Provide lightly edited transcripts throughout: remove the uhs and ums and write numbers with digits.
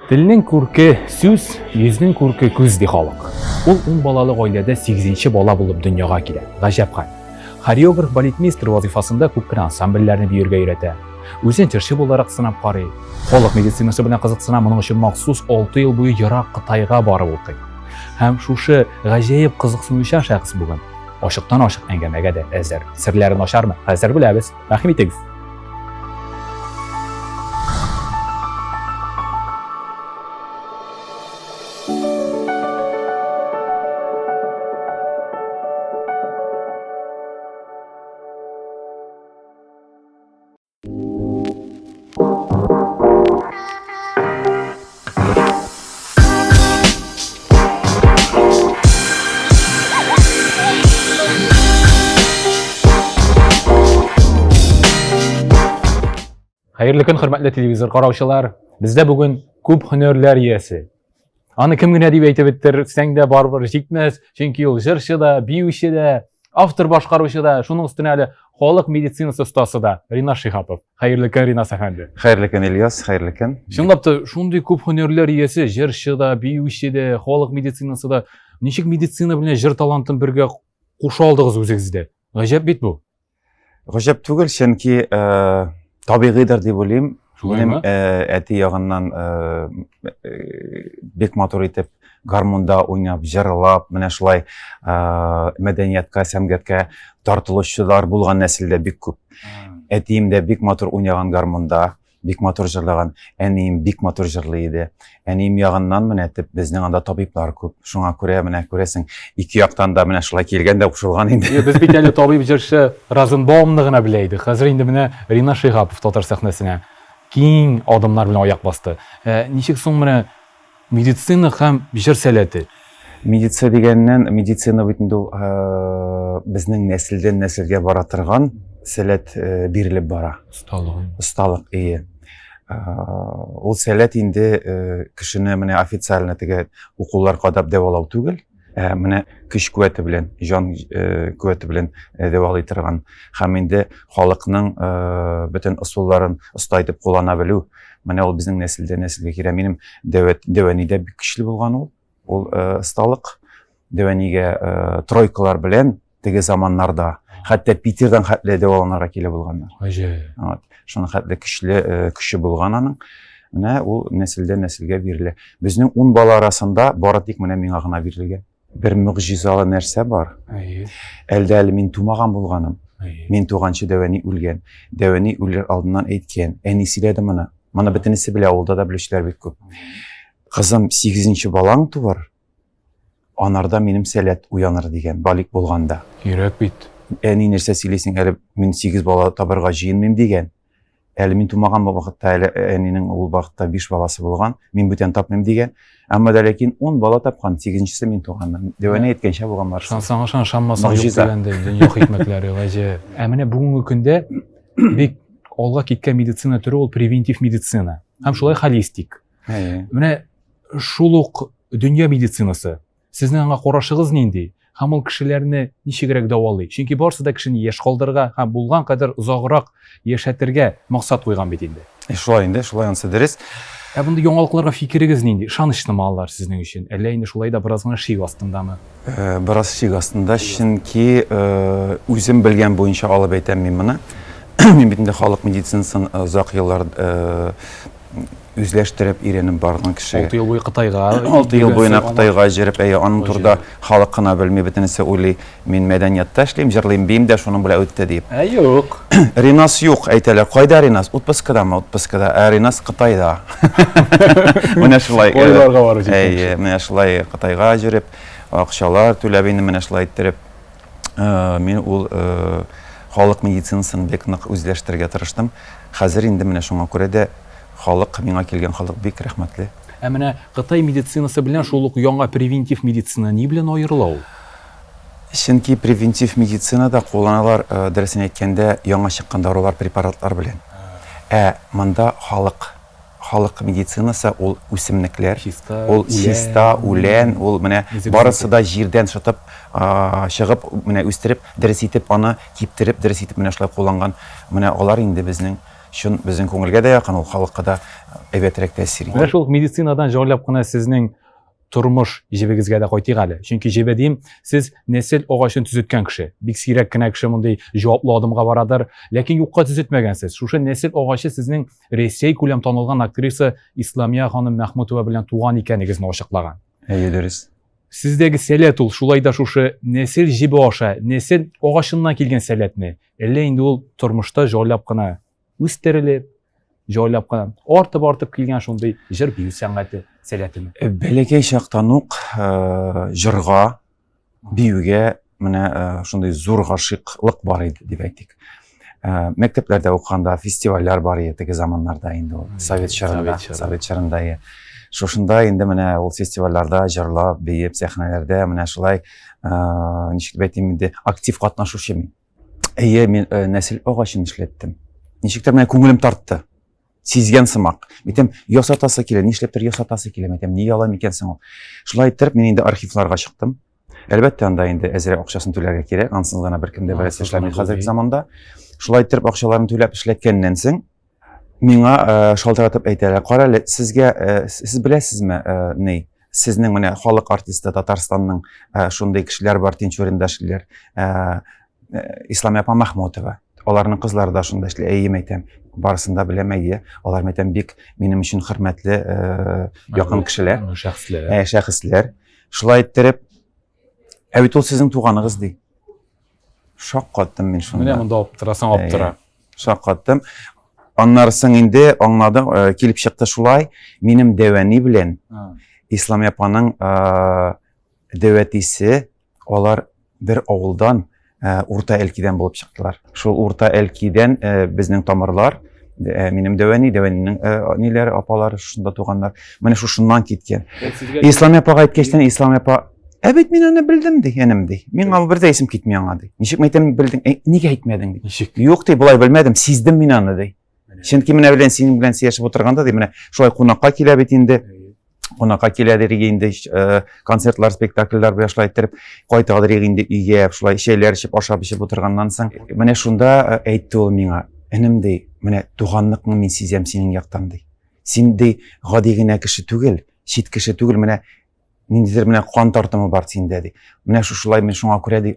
Тілінің көркі сөз, yüzінің көркі көз де халық. Ол 10 балалы ғойләді 8-ші бала болып дүнияға келді. Ғажапқан. Хореограф балетмейстер вазифасында көпкір ансамбльләрні бүйірге үйреті. Өзен тірші боларақ сынап қарай. Халық медицинасы білен қызықсына мұның үшін мақсус 6 ел бойы Ирақ Қытайға барып оқи. Һәм шушы ғажайып қызықсынушан шәхс бүгін. Ашықтан ашық әңгәмәгә дә әзір. Сірләрін ашармы? Әзір біләбіз. Рахим итегіз. Хайырлы күн, хөрмәтле телевизор караучылар. Бездә бүген күп һөнәрләр иясе. Аны кем генә дип әйтеп бетерсәң дә барбыр җитмәс, чөнки ул җырчы да, биюче дә, автор башкаручы да, шуның өстенә әле халык медицинасы остасы да, Ринас Шихапов. Хайырлы көн, Ринас әфәнде. Хайырлы көн, Ильяс, хайырлы көн. Чынлап та шундый күп һөнәрләр иясе, җырчы да, биюче дә, халык медицинасы да, ничек медицина белән җыр талантын бергә куша алдыгыз үзегездә? Гаҗәп бит бу. Гаҗәп түгел, чөнки табигыйдыр дип уйлыйм. Минем әти ягыннан бик матур итеп гармунда уйнап, җырлап, менә шулай мәдәниятка, сәнгатькә тартылучылар булган нәселдә бик күп. Әтием дә бик матур уйнаган гармунда, бик матур җырлаган, әнием бик матур җырлый иде. Әнием ягыннан менә безнең анда табиблар күп. Шуңа күрә менә күрәсең, ике яктан да менә шулай килгән дә кушылган инде. Без бит әле табиб җырчы Розенбаумны гына белә идек. Хәзер инде менә Ринас Шихапов татар сәхнәсенә киң адымнар белән аяк басты. Ничек соң менә медицина һәм җыр сәләте? Медицина дигәннән, медицина бит инде безнең нәселдән нәселгә бара торган сәләт бирелеп бара. Осталык. Ул сәләт инде кешене менә официально теге укулар кадап дәвалау түгел. Менә көч куәте белән, җан куәте белән дәвалый торган. Һәм инде халыкның бөтен ысулларын оста итеп куллана белү. Менә ул безнең нәселдән нәселгә кирә. Минем дәвәнидә бик көчле булган ул. Ул осталык. Дәвәнигә тройкалар белән теге заманнарда, хәтта Питердан хәтле дәваланырга килә булганнар. Гаҗәп. Шуның хәтле көчле булган аның. Менә ул нәселдән нәселгә бирелә. Безнең 10 бала арасында бары тик менә миңа гына бирелгән. Бер мөгъҗизалы нәрсә бар. Әлдә мин тумаган булганым. Мин туганчы Дәвәни үлгән. Дәвәни үлер алдыннан әйткән. Әнисе дә моны. Моны бөтенесе белә, авылда да белүчеләр бик күп. Кызым, 8нче балаң туар. Анарда минем сәләт уяныр дигән, балик булганда. Кирәк бит. Әни нәрсә сөйлисең, әле мин 8 бала табырга җыенмыйм дигән. Әле мин тумаган вакытта әле әнинең ул вакытта 5 баласы булган. Мин бүтән тапмыйм дигән. Әмма дә ләкин 10 бала тапкан, 8нчесе мин туганнан. Дәвәне әйткәнчә булган бар. Шансаңа шанмасаң юк дигәндә дөнья хикмәтләре гаҗәп. Менә бүгенге көндә бик алга киткән медицина түре ул превентив медицина. Һәм шулай холистик. Менә шул ук дөнья медицинасы. Сезнең аңа карашыгыз нинди? Һәм ул кешеләрне ничегрәк дәвалый? Чөнки барысы да кешене яшь калдырырга һәм булган кадәр озаграк яшәтергә максат куйган бит инде. Шулай инде, шулай ансы дөрес. Бунда яңалыкларга фикерегез нинди? Ышанычлымы алар сезнең өчен? Әллә инде шулай да бераз гына шик астындамы? Бераз шик астында, чөнки үзем белгән буенча алып әйтәм мин моны. Мин бит инде халык медицинасын озак еллар үзләштереп иренеп барган кеше. 6 ел буе Кытайга. 6 ел буена Кытайга җиреп, аның турда халык кына белми, бөтенесе уйлый, мин мәдәниятта эшлим, җырлыйм, бим дә шуның белән үтте дип. Юк. Ринас юк, әйтәләр. Кайда Ринас? Отпускадамы? Отпускада. Ринас Кытайда. Менә шулай. Ойларга бару җитә. Менә шулай Кытайга җиреп, акчалар түләп инде менә шулай иттереп, мин ул халык медицинасын бик нык үзләштерергә тырыштым. Хәзер инде менә шуңа күрә дә халык, миңа килгән халык бик рәхмәтле. Менә Кытай медицинасы белән шул ук яңа превентив медицина ни белән аерыла ул? Чөнки превентив медицинада кулланалар, дөресен әйткәндә, яңа чыккан дарулар, препаратлар белән. Монда халык медицинасы ул үсемлекләр, ул чиста, үлән, ул менә барысы да җирдән шытып, чыгып, менә үстереп, дөрес итеп аны киптереп, дөрес итеп менә шулай кулланган. Менә алар инде безнең Шун безнең күңелгә дә якын, ул халыкка да әйбәтрәк тәэсир итә. Менә шул медицинадан җайлап кына сезнең тормыш җебегезгә дә кайтыйк әле. Чөнки җебе дим, сез нәсел агачын төзеткән кеше. Бик сирәк кенә кеше мондый җаваплы адымга барадыр, ләкин юкка төзетмәгәнсез. Шушы нәсел агачы сезнең Россия күләм танылган актриса Исламия ханым Мәхмүтова белән туган икәнегезне ачыклаган. Әйе, дөрес. Сездәге сәләт ул шулай да шушы нәсел җибе аша, нәсел агачыннан килгән сәләтме? Әллә инде ул тормышта җайлап кына үстерелеп, җайлап кына артып килгән шундый җыр бию сәнгате сәләтеме? Бәләкәй чактан ук җырга, биюгә менә шундый зур гашыйклык бар иде дип әйтик. Мәктәпләрдә укыганда фестивальләр бар иде теге заманнарда инде ул совет чорында. Шушында инде менә ул фестивальләрдә җырлап, биеп, сәхнәләрдә менә шулай ничек әйтим инде актив катнашучы мин. Әйе, мин нәсел агачын эшләттем. Ничектер менә күңелем тартты. Сизгән сымак. Әйтәм, ясатасы килә, нишләптер ясатасы килә. Әйтәм, ни ялам икәнсең ул. Шулай итеп, мин инде архивларга чыктым. Әлбәттә, анда инде әзрәк акчасын түләргә кирәк. Ансыз гына беркем дә берәр эшләми хәзерге заманда. Шулай итеп, акчаларын түләп эшләткәннән соң миңа шалтыратып әйтәләр. Кара әле, сез беләсезме, ни? Сезнең менә халык артисты Татарстанның шундый кешеләр бар, Тинчуринда эшлиләр. Исламия апа Мәхмүтова. Аларның кызлары да шунда эшли. Әйе, әйтәм, барысын да беләм, әйе. Алар әйтәм бик минем өчен хөрмәтле якын кешеләр, шәхесләр. Шулай иттереп, бит ул сезнең туганыгыз ди. Шаккаттым мин шунда. Менә монда аптырасаң аптыра. Шаккаттым. Аннарсын инде аңладым, килеп чыкты шулай. Минем дәвәни белән Исламия апаның дәвәтисе, алар бер авылдан Урта Әлкидән булып чыктылар. Шул Урта Әлкидән безнең тамырлар, минем дәвәнинең ниләре, апалары шунда туганнар. Менә шушыннан киткән. Исламия апага әйткәчтән Исламия апа, бит мин аны белдем ди, янем ди. Миңа бер дә исем китми аңа ди. Ничек әйтәм белдең? Нигә әйтмәдең ди? Юк ди, булай белмәдем, сиздем мин аны ди. Чөнки менә белән синең белән сөйләшеп утырганда ди, менә шулай кунакка килә бит инде. Кунакка килә дирегә инде концертлар, спектакльләр башлай итеп, кайта дирегә инде өйгә, шулай шәйләр ичеп, ашап ичеп утырганнан соң, менә шунда әйтте ул миңа, энем ди, менә туганлыкны мин сизәм синең яктан ди. Син ди гади генә кеше түгел, чит кеше түгел, менә ниндидер менә кан тартымы бар синдә ди. Менә шулай мин шуңа күрә ди,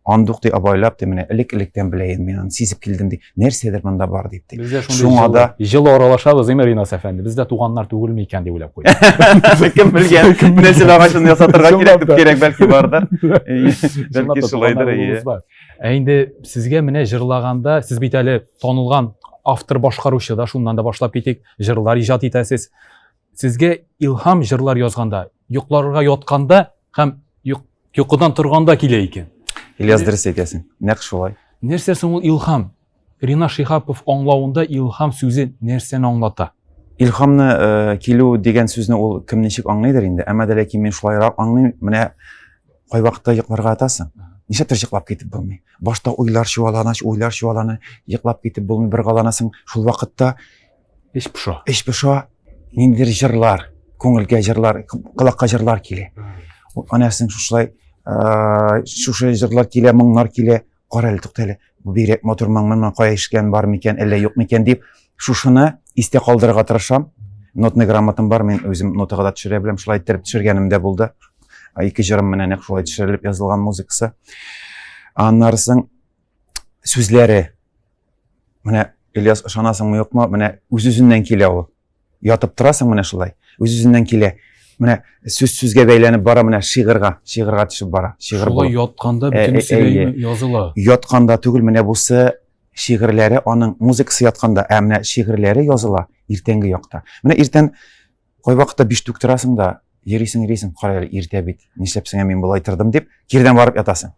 андык ди абайлап ди, менә элек-электән беләем мин аны сизеп килдем ди. Нәрсәдер монда бар дип ди. Шуңа да җыл аралашабыз, Ринас әфәнде. Бездә туганнар түгелме икән дип уйлап куйдым. Кем белгән, нәсел агачын ясатырга кирәк бәлки бардыр. Бәлки шулайдыр. Инде сезгә менә җырлаганда, сез бит әле танылган автор башкаручы да, шуннан да башлап китик, җырлар иҗат итәсез. Сезгә илһам җырлар язганда, йокларга ятканда һәм йокыдан торганда килә икән. Ильяс дөрес әйтәсең. Нәкъ шулай. Нәрсә соң ул илһам? Ринас Шихапов аңлавында илһам сүзе нәрсәне аңлата? Илһамны килү дигән сүзне ул кем ничек аңлыйдыр инде. Әмма дә ләкин мин шулайрак аңлыйм. Менә кай вакытта йокларга ятасың. Ничектер йоклап китеп булмый. Башта уйлар чуалана, йоклап китеп булмый, бер галанасың. Шул вакытта эш пыша, ниндидер җырлар, күңелгә җырлар, кылакка җырлар килә. Анасың шулай шушы җырлар килә, моңнар килә, кара әле туктале. Бу бирәк мотор моңнан кая ишкән бар микән, әллә юк микән дип, шушыны истә калдырырга тырышам. Нотный грамотам бар, мин үзем нотага да төшерә беләм, шулай итеп төшергәнем дә булды. Ике җырым менә нәкъ шулай төшерелеп язылган музыкасы. Аннарсын сүзләре. Менә Ильяс, ышанасыңмы юкмы, менә үз-үзеннән килә ул. Ятып торасың менә шулай. Үз-үзеннән килә. Менә сүзгә бәйләнеп бара, менә шигырьгә төшеп бара. Шулай ятканда бөтен сөйләме языла. Ятканда түгел, менә бусы шигырьләре, аның музыкасы ятканда, менә шигырьләре языла иртәнге якта. Менә иртән кай вакытта 5 түк торасың да, йөрисең, кара иртә бит. Нишләпсең мин болай тордым дип, кирдән барып ятасың.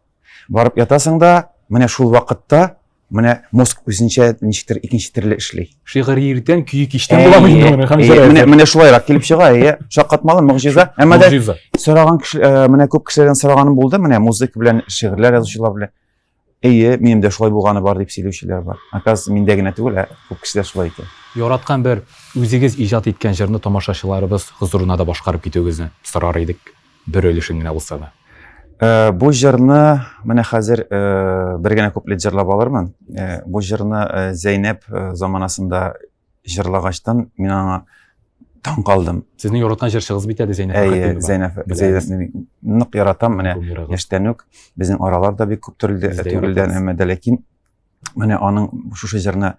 Барып ятасың да, менә шул вакытта менә мозг үзенчә ничектер икенче төрле эшли. Шигырь иртән, көй кичтән буламы инде? Менә шулайрак килеп чыга, шаккатмалы мөгъҗиза. Әмма дә сораган кеше, менә күп кешеләрдән сораганым булды, менә музыка белән шигырьләр язучылар белән. Минем дә шулай булганы бар дип сөйләүчеләр бар. Аказ миндә генә түгел, күп кешеләр шулай икән. Яраткан бер үзегез иҗат иткән җырны тамашачыларыбыз хузурына да башкарып китүегезне сорар идек, бер өлешен генә булса да. Бу җырны менә хәзер бер генә куплет җырлап алырмын. Бу җырны Зәйнәп заманасында җырлагачтан мин аңа таң калдым. Сезнең яраткан җырчыгыз бит әле Зәйнәп Әйе, Зәйнәпне нык яратам. Менә яшьтән үк безнең араларда бик күп төрелдән, әмма дә ләкин менә аның шушы җырны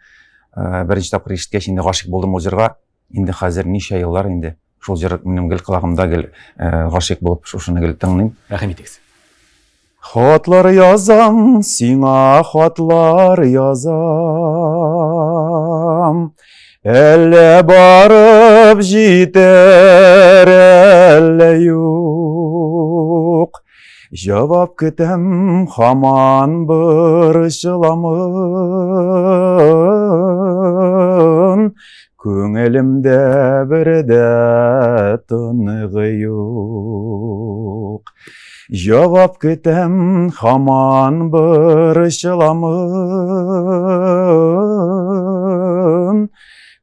беренче тапкыр ишеткәч инде гашыйк булдым ул җырга. Инде хәзер ничә еллар инде шул җыр минем гел колагымда гел гашыйк булып шушыны гел тыңлыйм. Рәхим итегез. Хатлар язам, сиңа хатлар язам. Әллә барып җитәр, әллә юк. Җавап көтәм һаман борчыламын. Күңелемдә бер дә тыныгы юк. Җавап көтәм һаман борчыламын.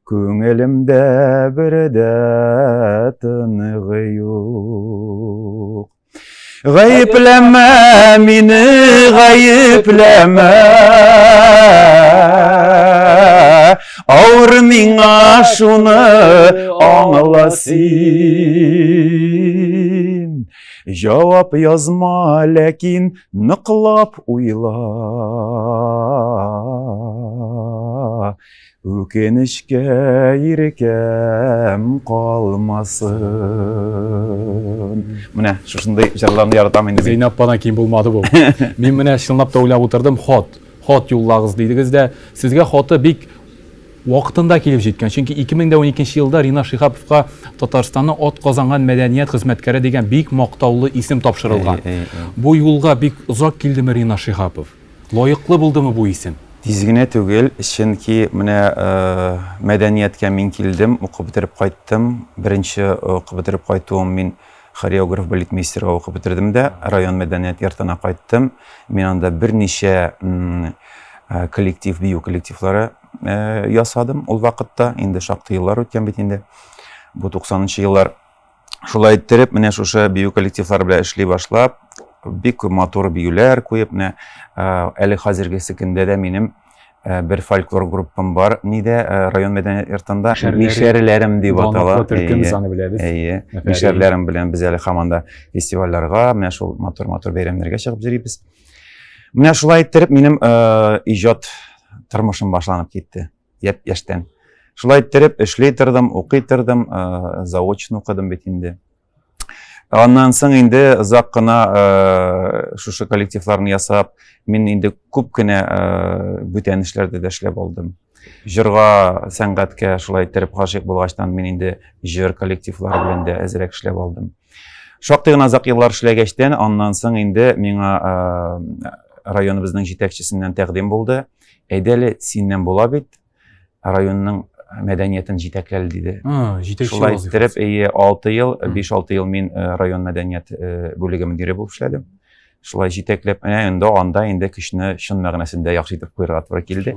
Күңелемдә бер дә тыныгы юк. Гаепләмә мине, гаепләмә. Авыр миңа шуны аңла син. Җавап язма, ләкин ныклап уйла. Үкенечкә иркәм калмасын. Менә шушындай җырларны яратам инде. Зәйнәп ападан ким булмады бу. Мин менә чынлап та уйлап утырдым, хат юллагыз дидегез дә, сезгә хаты бик вакытында килеп җиткән. Чөнки 2012 елда Рина Шиһаповка Татарстанны атказанган мәдәният хезмәткәре дигән бик мактаулы исем тапшырылган. Бу юлга бик озак килдеме Рина Шиһапов? Лаеклы булдымы бу исем? Тиз генә түгел, чөнки менә мәдәнияткә мин килдем, укып бетереп кайттым. Беренче укып бетереп кайтуым мин хореограф балетмейстерга укып бетердем дә, район мәдәният йортына кайттым. Мин анда берничә коллектив, бию коллективлары ясадым ул вакытта. Инде шактый еллар үткән бит инде. Бу 90нчы еллар. Шулай иттереп, менә шушы бию коллективлары белән эшли башлап, бик матур биюләр куеп, менә әле хәзергесе көндә дә минем бер фольклор группам бар. Ниде район мәдәният йортында мишәрләрем дип атала. Мишәрләрем белән без әле һаманда фестивальләргә, менә шул матур бәйрәмнәргә чыгып йөрибез. Менә шулай иттереп минем иҗат тормышым башланып китте яшьтән. Шулай иттереп эшли тордым, укый тордым, заочно укыдым бит инде. Аннан соң инде озак кына шушы коллективларны ясап, мин инде күп кенә бүтән эшләрдә дә эшләп алдым. Җырга, сәнгатькә шулай иттереп гашыйк булгачтан мин инде җыр коллективлары белән дә әзрәк эшләп алдым. Шактый гына озак еллар эшләгәчтән, аннан соң инде миңа районыбызның җитәкчесеннән тәкъдим булды. Әйдәле синнән була бит, районның мәдәниятен җитәкләл диде. Шулай иттереп, 5-6 ел мин район мәдәният бүлеге мөдире булып эшләдем. Шулай җитәкләп, анда инде көчне чын мәгънәсендә яхшы итеп куярга туры килде.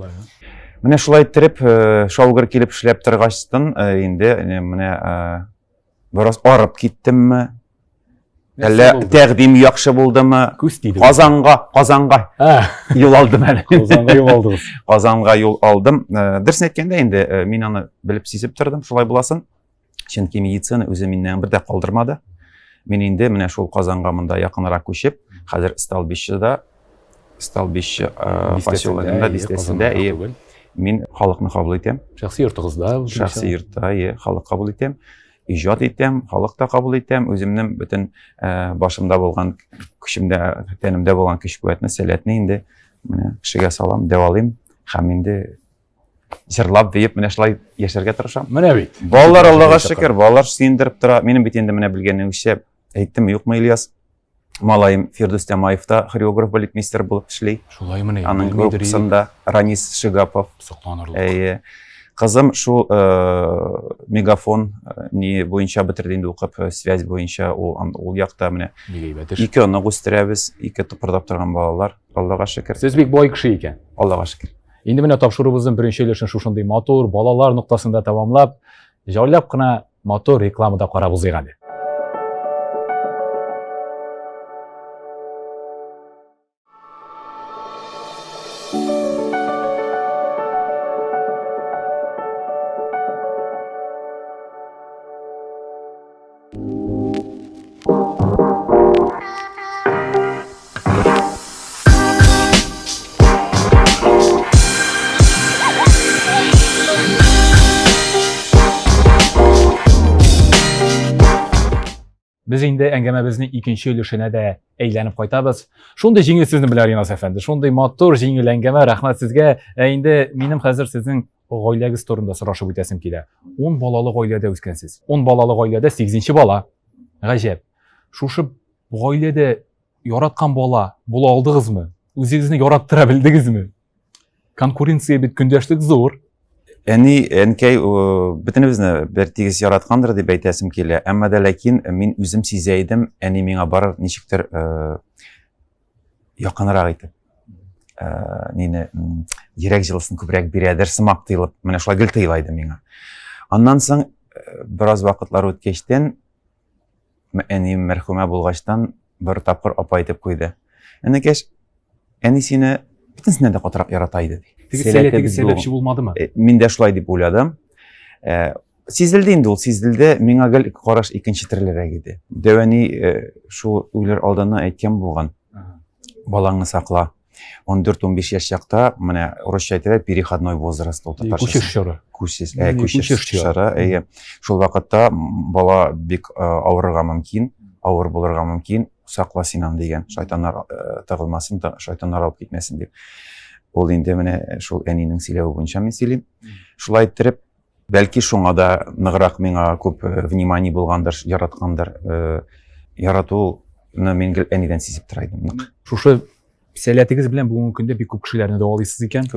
Менә шулай иттереп, шаугыр килеп эшләп торгачтан, инде менә бераз арып киттемме? Әллә тәкъдим яхшы булдымы? Казанга юл алдым әле. Казанга юл алдыгыз. Казанга юл алдым. Дөресен әйткәндә инде мин аны белеп сизеп тордым, шулай буласын. Чөнки медицина үзе миннән бер дә калдырмады. Мин инде менә шул Казанга монда якынрак күчеп, хәзер Столбищеда, поселогында, дистәсендә мин халыкны кабул итәм. Шәхси йортыгызда? Шәхси йортта, халык кабул итәм. Иҗат итәм, халык та кабул итәм, үземнең бөтен башымда булган, көчемдә, тәнемдә булган көч-куәтне, сәләтне инде менә кешегә салам, дәвалыйм һәм инде җырлап диеп менә шулай яшәргә тырышам. Менә бит. Балалар, Аллага шөкер, балалар сөендереп тора. Минем бит инде менә белгәнегезчә, әйттем юкмы, Ильяс? Малаем Фирдус Тямаев та хореограф балетмейстер булып эшли. Шулай менә. Аның группасында Ранис Шигапов. Сокланырлык. Кызым шул мегафон буенча бетерде инде укып, связь буенча ул якта менә 2 аны үстерәбез, 2 тупырдап торган балалар, Аллага шөкер. Сез бик бай кеше икән. Аллага шөкер. Инде менә тапшыруыбызның беренче өлешен шушындый матур балалар нуктасында тәмамлап, җайлап кына матур рекламада карап узыйк әле. Biz endi әңгәмәбезнең икенче өлешенә дә әйләнеп кайтабыз. Шундый җиңел сүзне беләр Янас әфәнде. Шундый матур җиңел әңгәмә. Рәхмәт сезгә. Инде минем хәзер сезнең гаиләгез турында сорашып үтәсем килә. 10 балалы гаиләдә үскәнсез. 10 балалы гаиләдә 8нче бала. Гаҗәп. Шушы гаиләдә яраткан бала була алдыгызмы? Үзегезне яраттыра белдегезме? Конкуренция бит көндәшлек зур. Әнкәй бөтенебезне бер тигез яраткандыр дип әйтәсем килә. Әмма дә ләкин мин үзем сизә идем, әни миңа бар ничектер якынрак итеп. Нине йөрәк җылысын күбрәк бирәдер сымак тыйлып, менә шулай гел тыйлайды миңа. Аннан соң бераз вакытлар үткәчтән әни мәрхүмә булгачтан бер тапкыр апа әйтеп куйды. Әнәкәш, әни сине бөтенсеннән дә катырак ярата иде. Сәләтегез сәбәпче булмадымы? Мин дә шулай дип уйладым. Сизелде инде ул, сизелде. Миңа гел караш икенче төрлерәк иде. Дәвәни шу уйлар алданнан әйткән булган. Балаңны сакла. 14-15 яшь чакта, менә русча әйтәләр, переходной возраст ул татарча. Күчеш чоры. Күчеш чоры. Шул вакытта бала бик авырырга мөмкин, авыр булырга мөмкин. Сакла синан дигән. Шайтаннар тыгылмасын, шайтаннар алып китмәсен дип. Ул инде менә шул әнинең сөйләве буенча мин сөйлим. Шулай иттереп, бәлки шуңа да ныграк миңа күп внимание булгандыр, яраткандыр. Яратуны мин гел әнидән сизеп тора идем. Шушы сәләтегез белән бүгенге көндә бик күп кешеләрне дәвалыйсыз икән.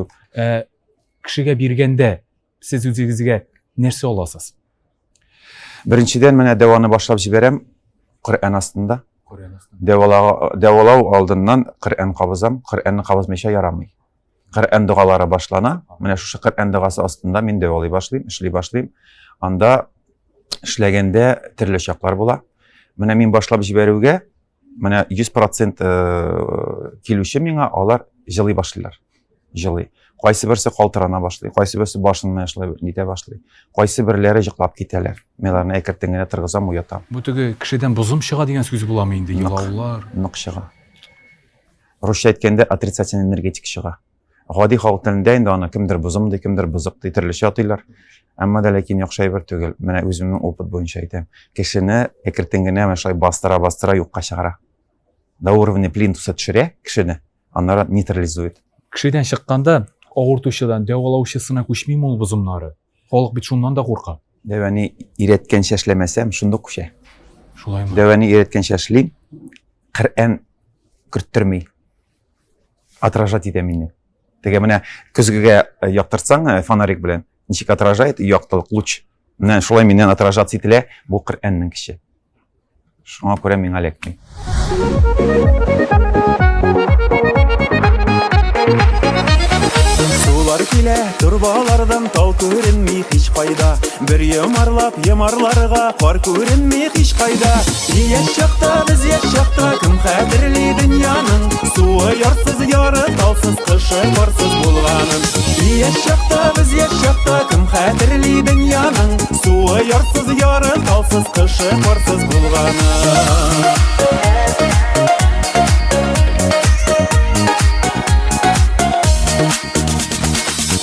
Кешегә биргәндә сез үзегезгә нәрсә аласыз? Беренчедән менә дәваны башлап җибәрәм Коръән астында. Дәвалау алдыннан Коръән кабызам. Коръәнне кабызмыйча ярамый. Коръән дугалары башлана. Менә шушы Коръән дугасы астында мин дәвалый башлыйм, эшли башлыйм. Анда эшләгәндә төрле чаклар була. Менә мин башлап җибәрүгә, менә 100% килүче миңа алар җылый башлыйлар. Җылый. Кайсы берсе калтырана башлый, кайсы берсе башыннан эшләп нитә башлый. Кайсы берләре җыклап китәләр. Мен аларны әкертен генә тыргызам, уятам. Бу теге кешедән бозым чыга дигән сүз буламы инде? Елаулар. Нык чыга. Русча әйткәндә отрицательный энергетик чыга. Гади халык телендә инде аны кемдер бозым ди, кемдер бызык ди, төрлечә атыйлар. Әмма дә ләкин яхшы әйбер түгел. Менә үземнең опыт буенча әйтәм. Кешене әкертен генә менә шулай бастыра юкка чыгара. До уровня плинтуса төшерә кешене, аннары нейтрализует. Кешедән чыкканда авыртучыдан дәвалаучысына күчмиме ул бозымнары? Халык бит шуннан да курка. Дәвәни иреткәнчә эшләмәсәм, шунда күчә. Шулаймы? Дәвәни иреткәнчә эшлим, Коръән керттерми. Отражать итә мине. Теге менә көзгегә яктырсаң фонарик белән, ничек отражает яктылык луч. Менә шулай миннән отражаться ителә бу Коръәннең кеше. Шуңа күрә миңа эләкми. Сулар килә турбалардан тал күренми һич кайда. Бер йомарларга кар күренми һич кайда. Яшь чакта без яшь чакта кем хәтерли дөньяның суы ярсыз яры талсыз кышы барсыз булганын. Яшь чакта без яшь чакта кем хәтерли дөньяның суы ярсыз яры талсыз кышы барсыз булганын.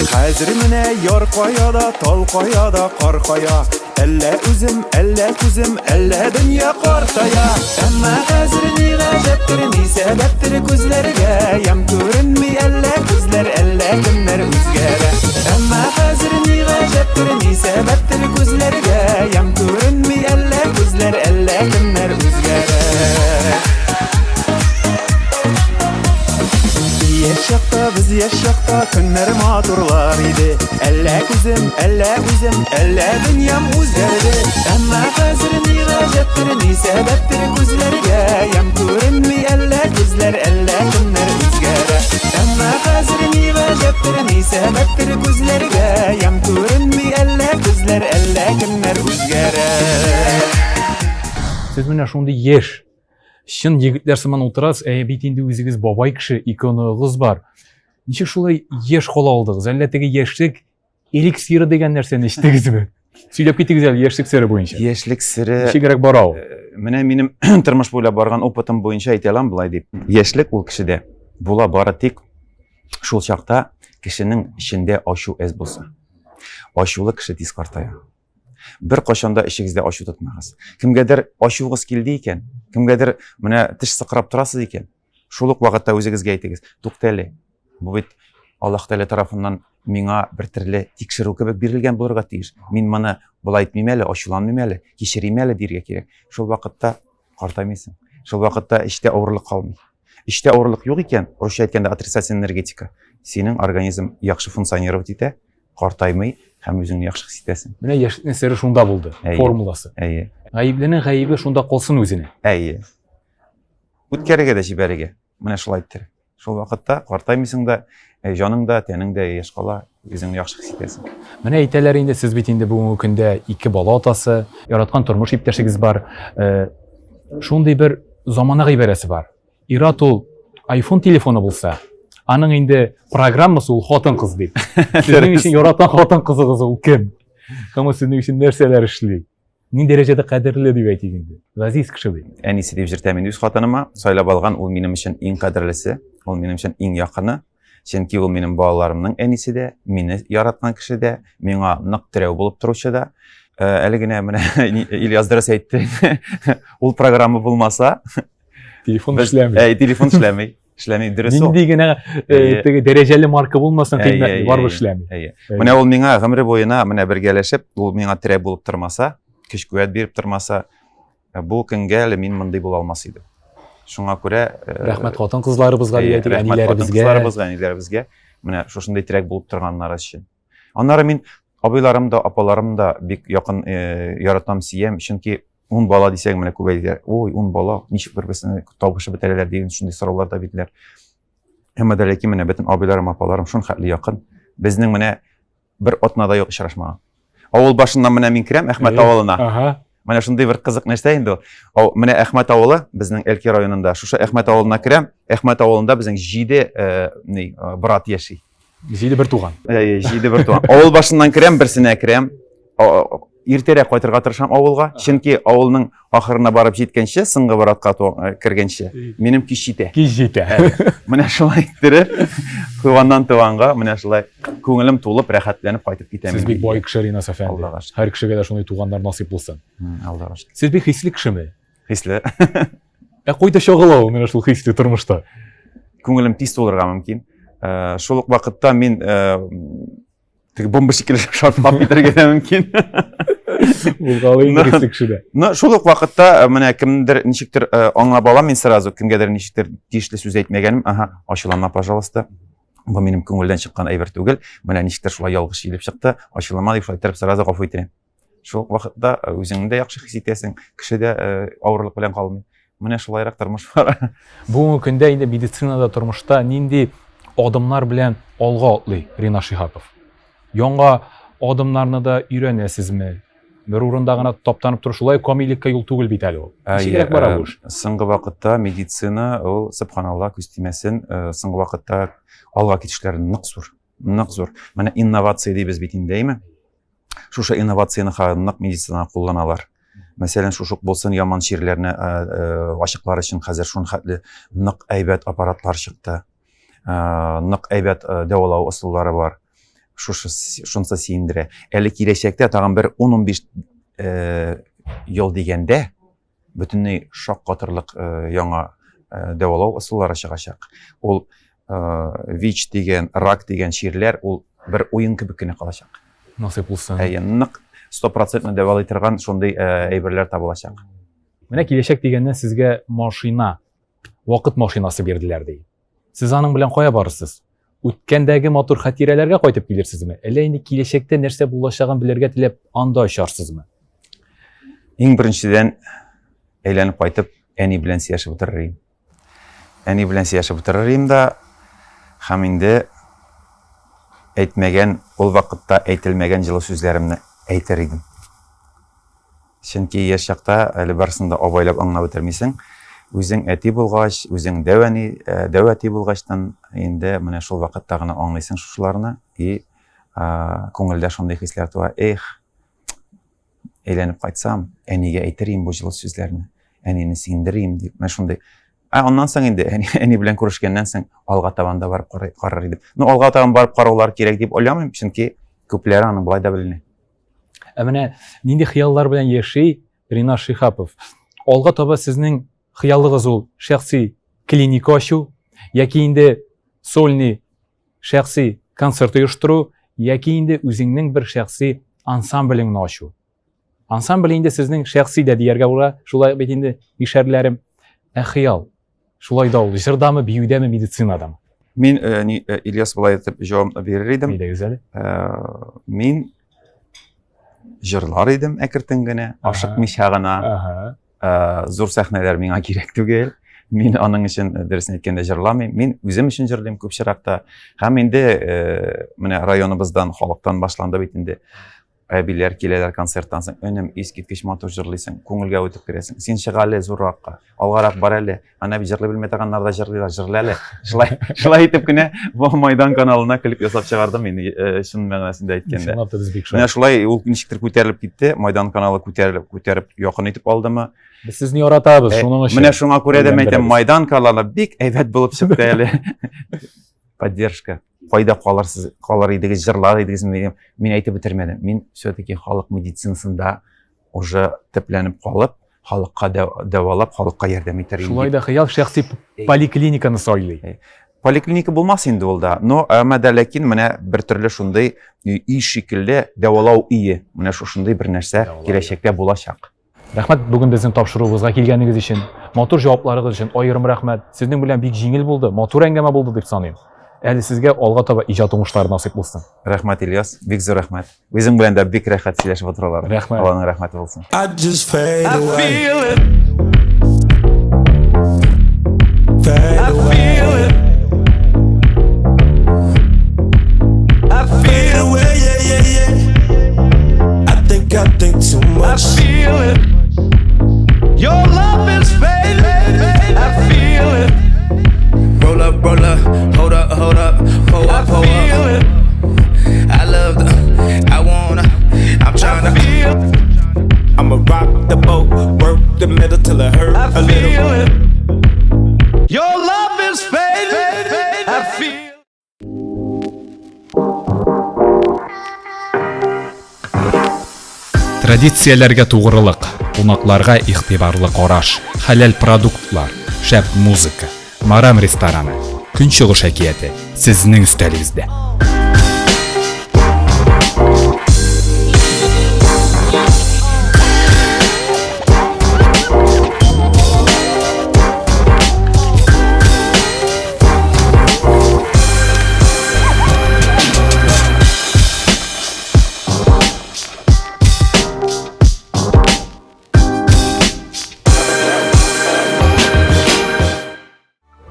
Хәзер менә яр каяда, тал каяда, кар кая. Әллә үзем, әллә күзем, әллә дөнья картая. Әмма хәзер ни гаҗәптер, ни сәбәптер күзләргә ям күренми әллә күзләр, әллә кемнәр үзгәрә. Әмма хәзер ни гаҗәптер, ни сәбәптер күзләргә ям күренми әллә күзләр, әллә кемнәр үзгәрә. Яшь чакта без яшь чакта көннәр матурлар иде. Әллә күзем, әллә үзем, әллә дөньям үзгәрде. Әмма хәзер ни гаҗәптер, ни сәбәптер күзләргә ям күренми әллә күзләр, әллә кемнәр үзгәрә. Әмма хәзер ни гаҗәптер, ни сәбәптер күзләргә ям күренми әллә күзләр, әллә кемнәр үзгәрә. Сез менә шундый яшь чын егетләр сыман утырасыз, бит инде үзегез бабай кеше, иконыгыз бар. Ничек шулай яшь кала алдыгыз? Әллә теге яшьлек эликсиры дигән нәрсәне ичтегезме? Сөйләп китегез әле яшьлек сере буенча. Яшьлек сере Ничегрәк бара ул? менә минем тормыш буйлап барган опытым буенча әйтә алам болай дип. Яшьлек ул кешедә була бары тик шул чакта кешенең эчендә ачу әз булса. Ачулы кеше тиз картая. Бер кашанда ишегездә ачу тотмагыз. Кемгәдер ачугыз килде икән, кемгәдер менә теш сыкрап торасыз икән, шул ук вакытта үзегезгә әйтегез: "Туктале. Бу бит Аллаһ Тәгалә тарафыннан миңа бер төрле тикшерү кебек бирелгән булырга тиеш. Мин моны болай әйтмим әле, ачуланмыйм әле, кичерим әле" диргә кирәк. Шул вакытта картаймыйсың. Шул вакытта эчтә авырлык калмый. Эчтә авырлык юк икән, русча әйткәндә отрицательная энергетика. Синең организм яхшы функционировать итә, картаймый һәм үзеңне яхшы хис итәсең. Менә яшьлекнең сере шунда булды. Формуласы. Әйе. Гаебленең гаебе шунда калсын үзенә. Әйе. Үткәрергә дә җибәрергә. Менә шулай иттер. Шул вакытта картаймыйсың да, җаның да, тәнең дә яшь кала, үзеңне яхшы хис итәсең. Менә әйтәләр инде, сез бит инде бүгенге көндә 2 бала атасы, яраткан тормыш иптәшегез бар. Шундый бер замана гыйбарәсе бар. Ират ул iPhone телефоны булса, аның инде программасы ул хатын-кыз дип. Сезнең өчен яраткан хатын-кызыгыз ул кем? Һәм сезнең өчен нәрсәләр эшли? Ни дәрәҗәдә кадерле дип әйтик инде. Газиз кеше бит. Әнисе дип җиртәм инде үз хатыныма, сайлап алган ул минем өчен иң кадерлесе, ул минем өчен иң якыны. Чөнки ул минем балаларымның әнисе дә, мине яраткан кеше дә, миңа нык терәү булып торучы да. Әле генә менә Ильяс дөрес әйтте. Ул программа булмаса, Телефон эшләмәй. Телефон эшләмәй. Эшләмәй дөрес ул. Нинди генә теге дәрәҗәле марка булмасын, кыйммәтле барбыр эшләмәй. Менә ул миңа гомер буена менә бергәләшеп, ул миңа терәү булып тормаса, көч-куәт биреп тормаса, бу көнгә әле мин мондый була алмас идем. Шуңа күрә рәхмәт хатын-кызларыбызга дип әйтик, әниләребезгә, менә шушындай терәк булып торганнары өчен. Аннары мин абыйларым да, апаларым да бик якын яратам, сөям, чөнки 10 бала дисәң менә күп әйтәләр. Ой, 10 бала, ничек бер-берсенә табышып бетәләр дигән шундый сораулар да битләр. Әмма дә ләкин менә бөтен абыйларым, апаларым шун хәтле якын. Безнең менә бер атнада юк очрашмаган. Авыл башыннан менә мин керәм Әхмәт авылына. Менә шундый бер кызык нәрсә инде ул. Менә Әхмәт авылы безнең Әлки районында. Шушы Әхмәт авылына керәм. Әхмәт авылында безнең 7 брат яши. 7 бер туган. 7 бер туган. Авыл башыннан керәм, берсенә керәм. Иртәрәк кайтырга тырышам авылга. Чөнки авылның ахырына барып җиткәнче, соңгы братка кергәнче, минем кич җитә. Кич җитә. Менә шулай иттереп, туганнан туганга, менә шулай күңелем тулып, рәхәтләнеп кайтып китәм. Сез бик бай кеше Ринас әфәнде. Һәр кешегә дә шундый туганнар насыйп булсын. Аллага шөкер. Сез бик хисле кешеме? Хисле. Кайда чагыла ул менә шул хисле тормышта? Күңелем тиз тулырга мөмкин. Шул ук вакытта мин теге бомба шикелле шартлап китәргә дә мөмкин. Ул галый хисле кешедә. Шул ук вакытта менә кемдер ничектер аңлап алам мин сразу, кемгәдер ничектер тиешле сүз әйтмәгәнем, ачуланма, пожалуйста. Бу минем күңелдән чыккан әйбер түгел. Менә ничектер шулай ялгыш килеп чыкты. Ачуланма дип шулай торып сразу гафу итәм. Шул вакытта үзеңне дә яхшы хис итәсең, кеше дә авырлык белән калмый. Менә шулайрак тормыш бар. Бүгенге көндә инде медицинада, тормышта нинди адымнар белән алга атлый Ринас Шиһапов? Яңа адымнарны да өйрәнәсезме? Бер урында гына таптанып тору шулай камиллеккә юл түгел бит әле ул. Ничек бара бу эш? Соңгы вакытта медицина ул субханалла күз тимәсен, соңгы вакытта алга китешләре нык зур. Менә инновация дибез бит инде, әйме? Шушы инновацияны нык медицина кулланалар. Мәсәлән, шушык булсын, яман чирләрне ачыклар өчен хәзер шун хәтле нык әйбәт аппаратлар чыкты. Нык әйбәт дәвалау ысуллары бар. Шунсы сөендерә. Әле киләчәктә тагын бер 10-15 ел дигәндә бөтенләй шаккатырлык яңа дәвалау ысуллары чыгачак. Ул ВИЧ дигән, рак дигән чирләр ул бер уен кебек кенә калачак. Насыйп булсын. Нык 100% дәвалый торган шундый әйберләр табылачак. Менә киләчәк дигәннән сезгә машина, вакыт машинасы бирделәр ди. Сез аның белән кая барырсыз? Үткәндәге матур хатирәләргә кайтып килерсезме? Әллә инде киләчәктә нәрсә булачагын белергә теләп анда очарсызмы? Иң беренчедән әйләнеп кайтып, әни белән сөйләшеп утырырым. Әни белән сөйләшеп утырырым да, һәм инде әйтмәгән, ул вакытта әйтелмәгән җылы сүзләремне әйтер идем. Чөнки яшь чакта әле барсын да абайлап аңлап үтермисең. Үзең әти булгач, үзең дәвәти булгачтан инде менә шул вакытта гына аңлыйсың шушыларны и күңелдә шундый хисләр туа. әйләнеп кайтсам, әнигә әйтерим бу җылы сүзләрне, әнине сөендерим дип, мен шундый. Ondan соң инде әни белән күрешкәннән соң алга табан да барып карар идем. Алга табан барып караулар кирәк дип уйламыйм, чөнки күпләре аны болай да белә. Менә нинди хыяллар белән яши Ринаш Шихапов? Алга таба сезнең хыялыгыз ул шәхси клиника ачу, яки инде сольный шәхси концерт оештыру, яки инде үзеңнең бер шәхси ансамблеңне ачу. Ансамбль инде сезнең шәхси дә дияргә була, шулай бит инде ишәрләрем. Хыял, шулай да ул җырдамы, биюдәме, медицинадамы? Мин Ильяс болай итеп җавап бирер идем. Нидә үзәле? Мин җырлар идем әкертен генә, ашыкмыйча гына. Зур сәхнәләр миңа кирәк түгел. Мин аның өчен дөресен әйткәндә җырламыйм. Мин үзем өчен җырлыйм күп чиракта. Һәм инде менә районыбыздан, халыктан башланды бит инде. Әбиләр киләләр концерттан соң, өнем искиткеч матур җырлыйсың, күңелгә үтеп керәсең. Син чыга әле зурракка, алгарак бар әле. Ана бит җырлый белмәй торганнар да җырлыйлар, җырла әле. Шулай итеп кенә бу Майдан каналына клип ясап чыгардым мин, шуның мәгънәсендә әйткәндә. Менә шулай ул ничектер күтәрелеп китте, Майдан каналы күтәреп якын итеп алдымы? Без сезне яратабыз, шуның өчен. Менә шуңа күрә дә әйтәм, Майдан каналы бик әйбәт булып чыкты әле. Поддержка. Кайда калар идегез, җырлар идегез, мин әйтеп бетермәдем. Мин все-таки халык медицинасында уже төпләнеп калып, халыкка дәвалап, халыкка ярдәм итәр идем. Шулай да хыял шәхси поликлиниканы сайлый. Поликлиника булмас инде ул да, но әмәдә ләкин менә бер төрле шундый үй шикелле дәвалау ие. Менә шундый бер нәрсә киләчәктә булачак. Рәхмәт бүген безнең тапшыруыбызга килгәнегез өчен, матур җавапларыгыз өчен аерым рәхмәт. Сезнең белән бик җиңел булды, матур әңгәмә булды дип саныйм. Әле сезгә алга таба иҗат уңышлары насыйп булсын. Рәхмәт Ильяс, бик зур рәхмәт. Үзең белән дә бик рәхәт сөйләшеп утыралар. Рәхмәт. Алланың рәхмәте булсын. I just fade away. Fade away. I feel away, yeah. I think too much. I feel it. Your love is fading. I feel it. Roll up, hold up, pull up. I love I wanna, I'm tryna feel. I'ma rock the boat, work the middle till it hurt a little. It. Your love is fading. I feel. Традицияләргә тугрылык, кунакларга игътибарлы караш, хәләл продуктлар, шәп музыка, Марам рестораны, Көнчыгыш әкияте сезнең өстәлегездә.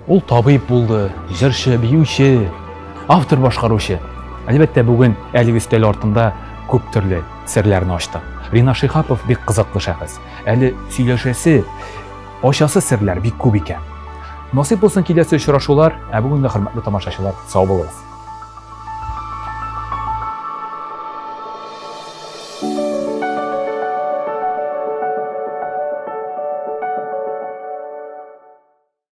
Ул табиб булды, җырчы, биюче, автор башкаручы. Әлбәттә бүген әлеге өстәл артында күп төрле серләрне ачты. Ринаш Шихапов бик кызыклы шәхес. Әле сөйләшәсе, ачасы серләр бик күп икән. Насыйп булсын киләсе очрашулар, ә бүген дә хөрмәтле тамашачылар, сау булыгыз.